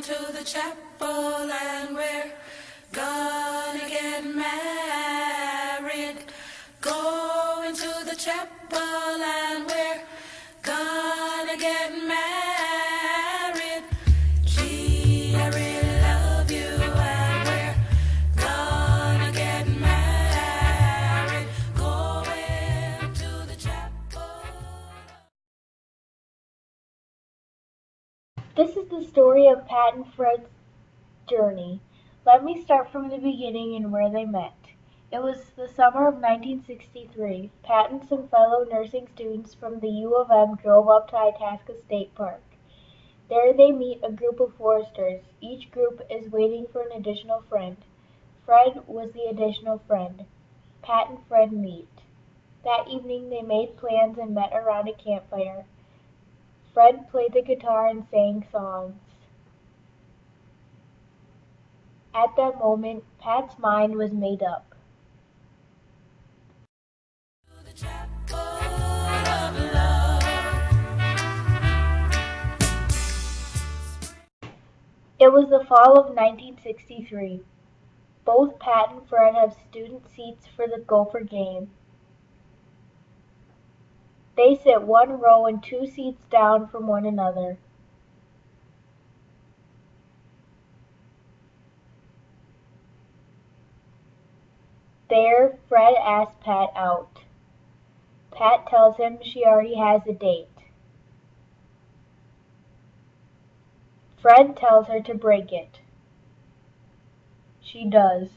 to the chapel and we're gonna get married. Going to the chapel and we're gonna get married. Gee, I really love you and we're gonna get married. Going to the chapel. This is the story of Pat and Fred's journey. Let me start from the beginning and where they met. It was the summer of 1963. Pat and some fellow nursing students from the U of M drove up to Itasca State Park. There they meet a group of foresters. Each group is waiting for an additional friend. Fred was the additional friend. Pat and Fred meet. That evening they made plans and met around a campfire. Fred played the guitar and sang songs. At that moment, Pat's mind was made up. It was the fall of 1963. Both Pat and Fred have student seats for the Gopher game. They sit one row and 2 seats down from one another. There, Fred asks Pat out. Pat tells him she already has a date. Fred tells her to break it. She does.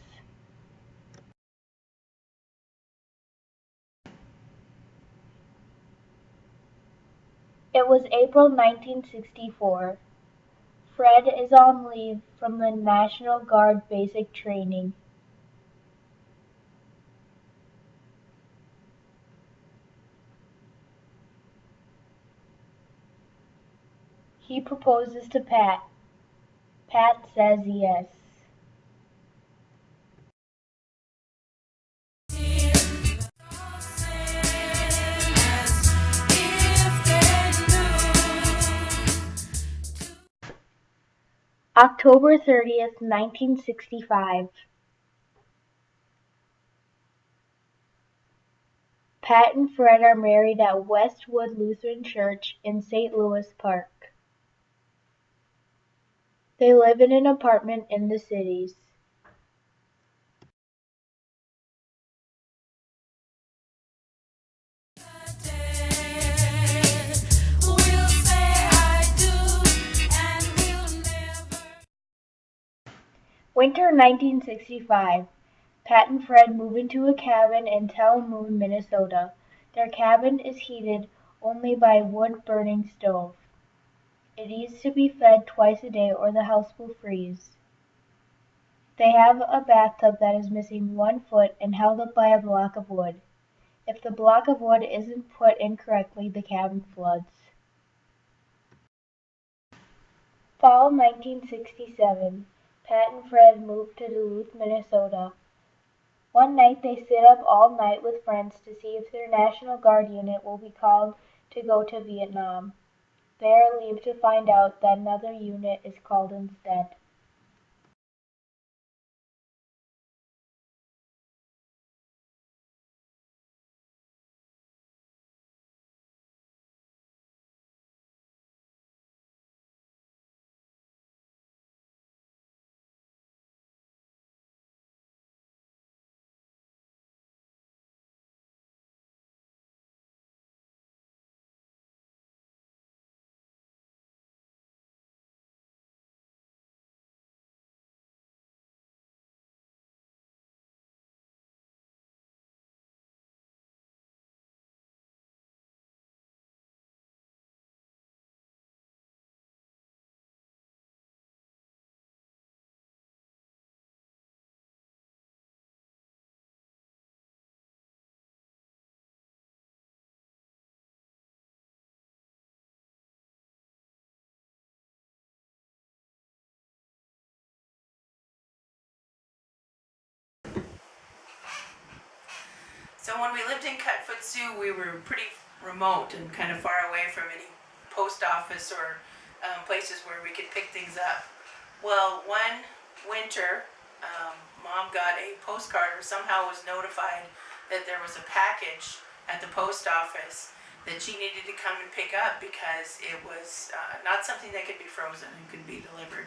It was April 1964. Fred is on leave from the National Guard basic training. He proposes to Pat. Pat says yes. October 30th, 1965. Pat and Fred are married at Westwood Lutheran Church in St. Louis Park. They live in an apartment in the cities. Winter 1965. Pat and Fred move into a cabin in Tell Moon, Minnesota. Their cabin is heated only by a wood-burning stove. It needs to be fed twice a day or the house will freeze. They have a bathtub that is missing 1 foot and held up by a block of wood. If the block of wood isn't put in correctly, the cabin floods. Fall 1967. Pat and Fred moved to Duluth, Minnesota. One night they sit up all night with friends to see if their National Guard unit will be called to go to Vietnam. They are relieved to find out that another unit is called instead. So when we lived in Cutfoot Sioux, we were pretty remote and kind of far away from any post office or places where we could pick things up. Well, one winter, Mom got a postcard or somehow was notified that there was a package at the post office that she needed to come and pick up because it was not something that could be frozen and could be delivered.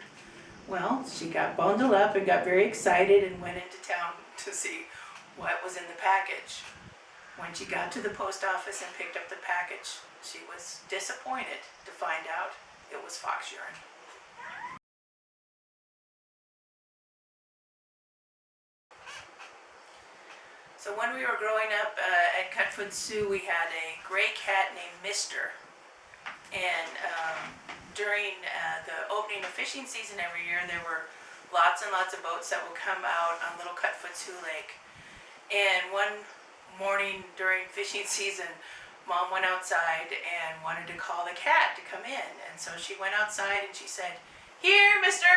Well, she got bundled up and got very excited and went into town to see what was in the package. When she got to the post office and picked up the package, she was disappointed to find out it was fox urine. So when we were growing up at Cutfoot Sioux, we had a gray cat named Mister. And during the opening of fishing season every year, there were lots and lots of boats that would come out on Little Cutfoot Sioux Lake. And one morning during fishing season, Mom went outside and wanted to call the cat to come in. And so she went outside and she said, "Here, Mister!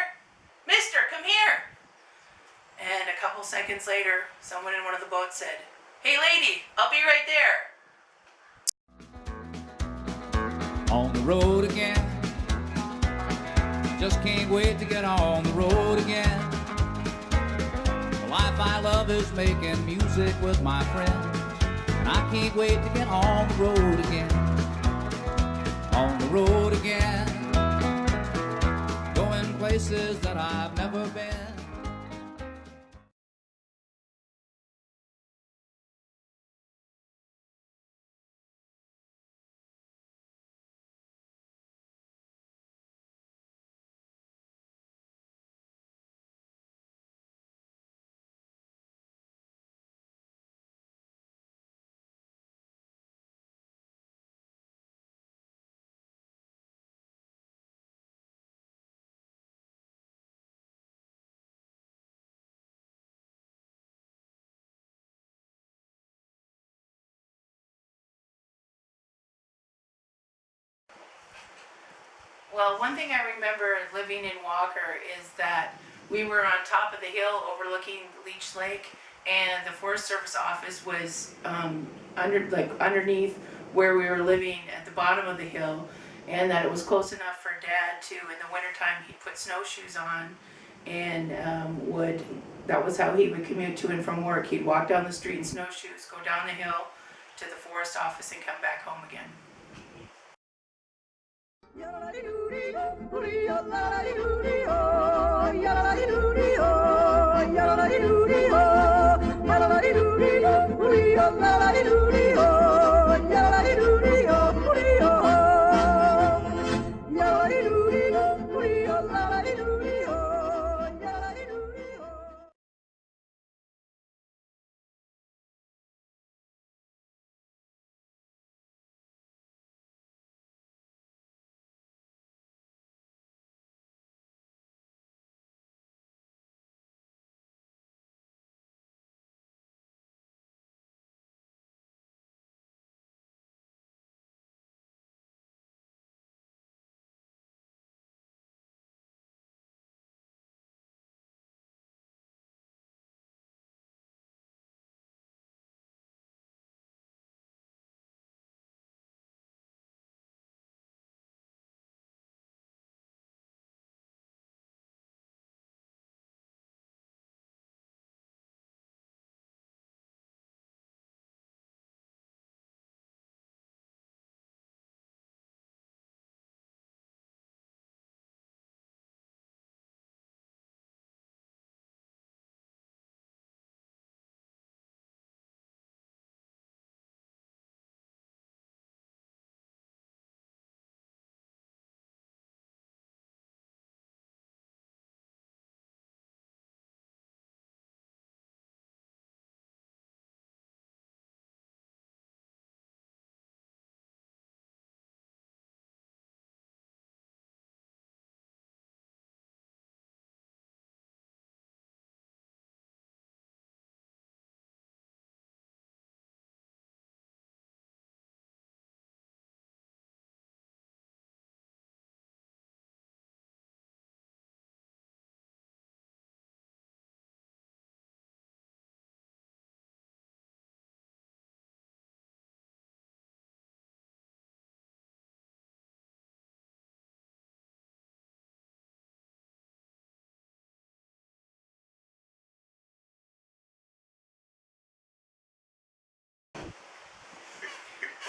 Mister, come here!" And a couple seconds later, someone in one of the boats said, "Hey lady, I'll be right there." On the road again, just can't wait to get on the road again. The life I love is making music with my friends, and I can't wait to get on the road again. On the road again, going places that I've never been. Well, one thing I remember living in Walker is that we were on top of the hill overlooking Leech Lake, and the Forest Service office was underneath where we were living at the bottom of the hill, and that it was close enough for Dad to, in the wintertime, he'd put snowshoes on, and that was how he would commute to and from work. He'd walk down the street in snowshoes, go down the hill to the forest office, and come back home again.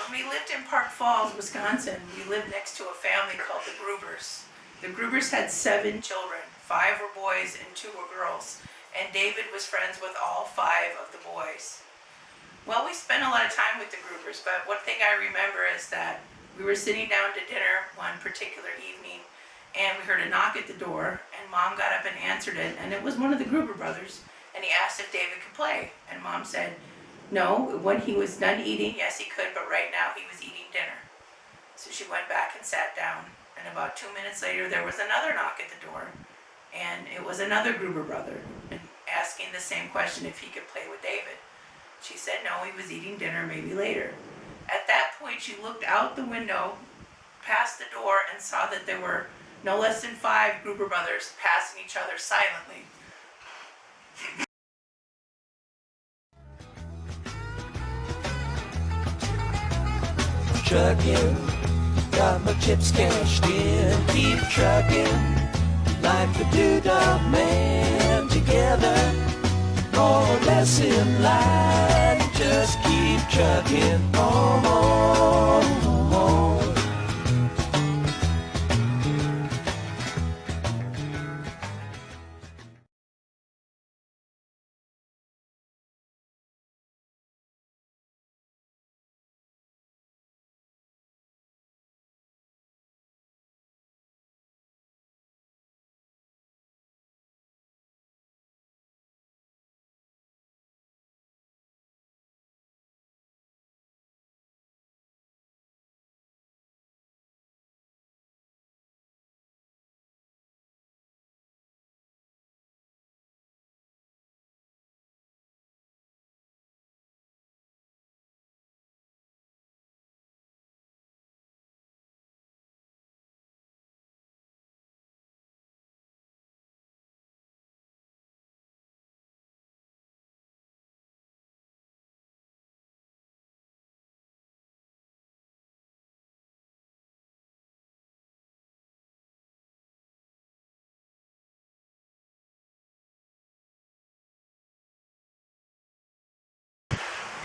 When we lived in Park Falls, Wisconsin, we lived next to a family called the Grubers. The Grubers had 7 children. 5 were boys and 2 were girls. And David was friends with all 5 of the boys. Well, we spent a lot of time with the Grubers, but one thing I remember is that we were sitting down to dinner one particular evening, and we heard a knock at the door, and Mom got up and answered it, and it was one of the Gruber brothers, and he asked if David could play. And Mom said, no, when he was done eating, yes he could, but right now he was eating dinner. So she went back and sat down, and about 2 minutes later there was another knock at the door, and it was another Gruber brother, and asking the same question if he could play with David. She said no, he was eating dinner, maybe later. At that point she looked out the window past the door and saw that there were no less than 5 Gruber brothers passing each other silently. Trucking, got my chips cashed in, keep trucking, like the Doodah Man. Together, more or less in line, just keep trucking on.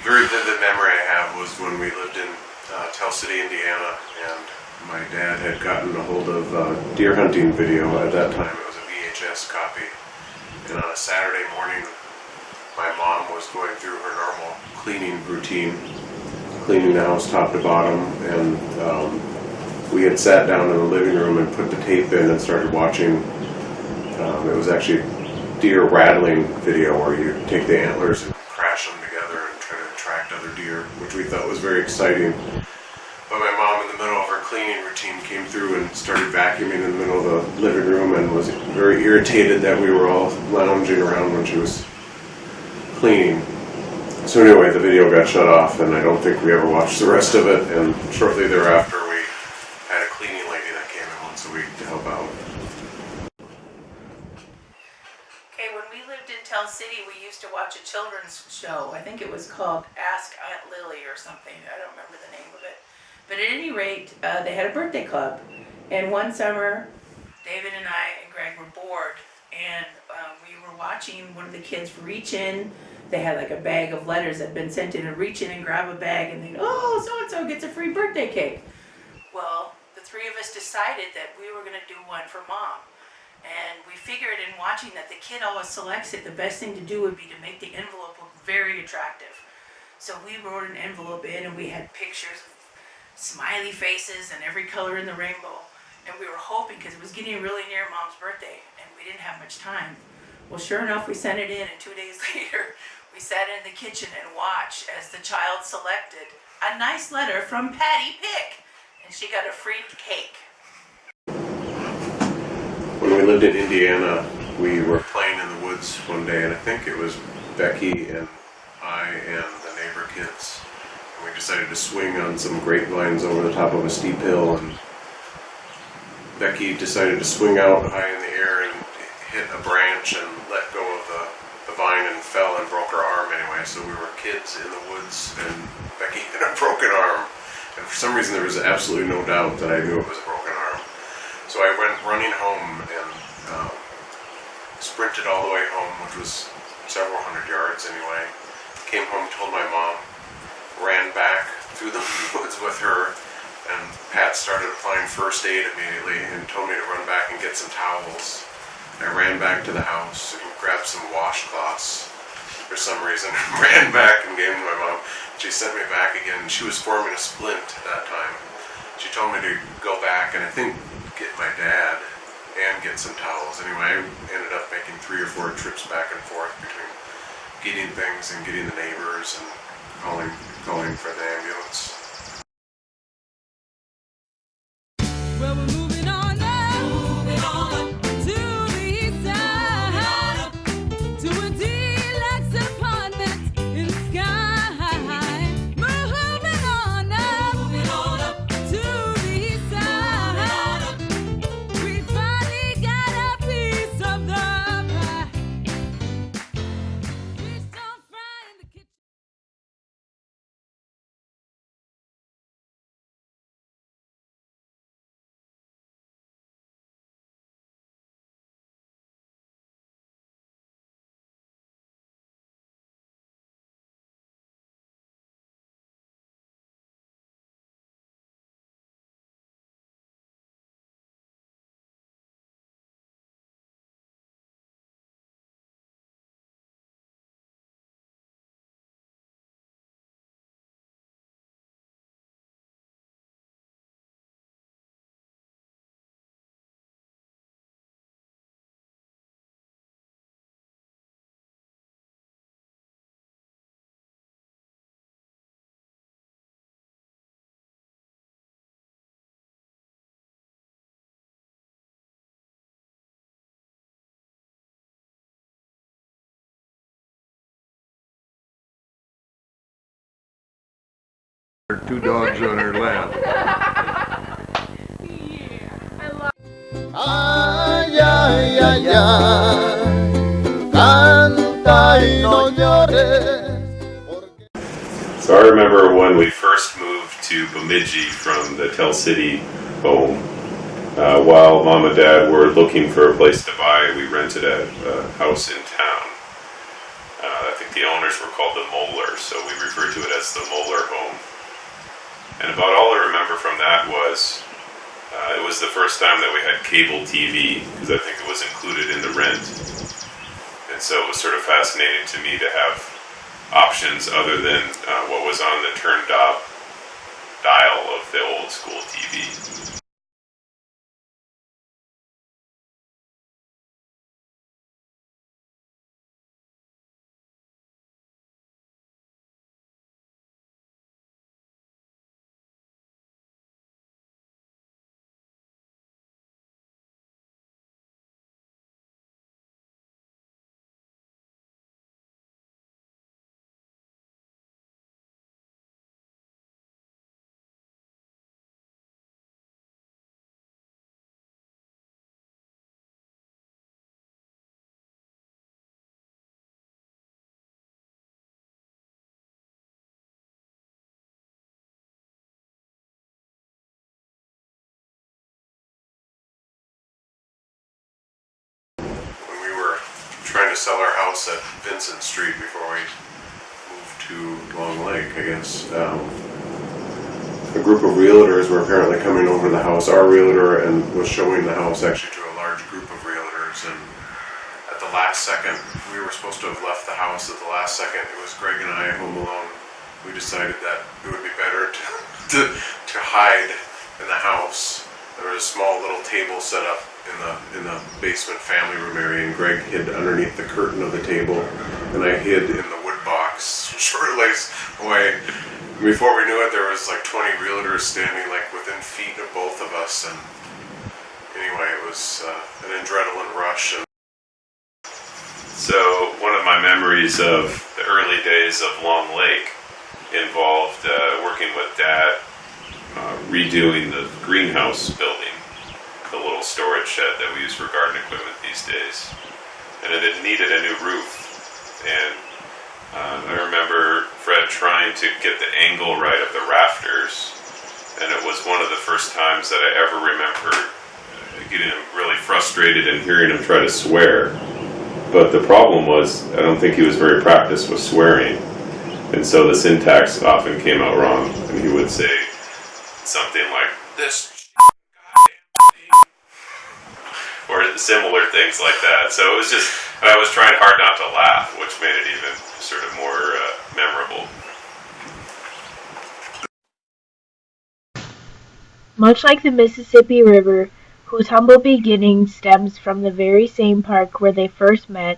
Very vivid memory I have was when we lived in Tell City, Indiana, and my dad had gotten a hold of deer hunting video. At that time it was a VHS copy, and on a Saturday morning my mom was going through her normal cleaning routine, cleaning the house top to bottom, and we had sat down in the living room and put the tape in and started watching. It was actually deer rattling video where you take the antlers and crash them together and try to attract other deer, which we thought was very exciting. But my mom, in the middle of her cleaning routine, came through and started vacuuming in the middle of the living room and was very irritated that we were all lounging around when she was cleaning. So anyway, the video got shut off, and I don't think we ever watched the rest of it, and shortly thereafter we had a cleaning lady that came in once a week to help out. Okay, when we lived in Tell City, we used to watch a children's show. I think it was called Ask Aunt Lily or something. I don't remember the name of it. But at any rate, they had a birthday club. And one summer, David and I and Greg were bored. And we were watching one of the kids reach in. They had like a bag of letters that had been sent in, and reach in and grab a bag and think, oh, so-and-so gets a free birthday cake. Well, the 3 of us decided that we were going to do one for Mom. And we figured in watching that the kid always selects it, the best thing to do would be to make the envelope look very attractive. So we wrote an envelope in, and we had pictures of smiley faces and every color in the rainbow. And we were hoping, because it was getting really near Mom's birthday, and we didn't have much time. Well, sure enough, we sent it in, and 2 days later, we sat in the kitchen and watched as the child selected a nice letter from Patty Pick, and she got a free cake. When we lived in Indiana, we were playing in the woods one day, and I think it was Becky and I and the neighbor kids. And we decided to swing on some grapevines over the top of a steep hill, and Becky decided to swing out high in the air and hit a branch and let go of the vine and fell and broke her arm anyway. So we were kids in the woods, and Becky had a broken arm. And for some reason there was absolutely no doubt that I knew it was a broken arm. So I went running home and sprinted all the way home, which was several hundred yards anyway. Came home, told my mom, ran back through the woods with her, and Pat started applying first aid immediately and told me to run back and get some towels. I ran back to the house and grabbed some washcloths for some reason, ran back and gave them to my mom. She sent me back again. She was forming a splint at that time. She told me to go back and I think get my dad and get some towels. Anyway, I ended up making 3 or 4 trips back and forth between getting things and getting the neighbors and calling for the ambulance. Well, we're moving on up to the east side, to a deluxe apartment in the sky. Moving on up to the east side. We finally got a piece of the pie. Fish don't fry in the kitchen. Two dogs on her lap. Ay, ay, ay, ay, canta y no llores. So I remember when we first moved to Bemidji from the Tell City home, while Mom and Dad were looking for a place to buy, we rented a house in town. I think the owners were called the Moeller, so we referred to it as the Moeller home. And about all I remember from that was it was the first time that we had cable TV, because I think it was included in the rent. And so it was sort of fascinating to me to have options other than what was on the turn knob dial of the old school TV. Trying to sell our house at Vincent Street before we moved to Long Lake, I guess. A group of realtors were apparently coming over the house, our realtor, and was showing the house actually to a large group of realtors. And at the last second, we were supposed to have left the house at the last second. It was Greg and I home alone. We decided that it would be better to hide in the house. There was a small little table set up in the basement family room area, and Greg hid underneath the curtain of the table, and I hid in the wood box, short legs away. Before we knew it, there was like 20 realtors standing like within feet of both of us, and anyway, it was an adrenaline rush. And so one of my memories of the early days of Long Lake involved working with Dad, redoing the greenhouse building, the little storage shed that we use for garden equipment these days. And it had needed a new roof. And I remember Fred trying to get the angle right of the rafters. And it was one of the first times that I ever remember getting him really frustrated and hearing him try to swear. But the problem was, I don't think he was very practiced with swearing. and so the syntax often came out wrong, and he would say something like, "This or similar things like that." So it was just, and I was trying hard not to laugh, which made it even sort of more memorable. Much like the Mississippi River, whose humble beginning stems from the very same park where they first met,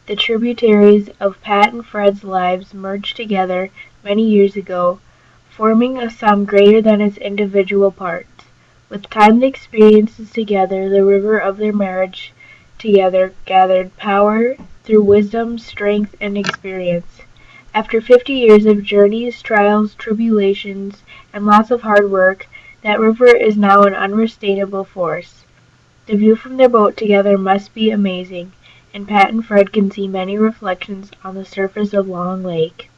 the tributaries of Pat and Fred's lives merged together many years ago, forming a sum greater than its individual parts. With time and experiences together, the river of their marriage together gathered power through wisdom, strength, and experience. After 50 years of journeys, trials, tribulations, and lots of hard work, that river is now an unrestrainable force. The view from their boat together must be amazing, and Pat and Fred can see many reflections on the surface of Long Lake.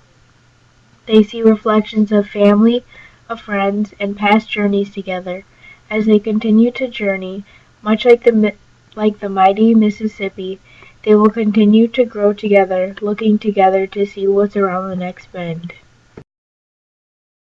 They see reflections of family, of friends, and past journeys together. As they continue to journey, much like the mighty Mississippi, they will continue to grow together, looking together to see what's around the next bend.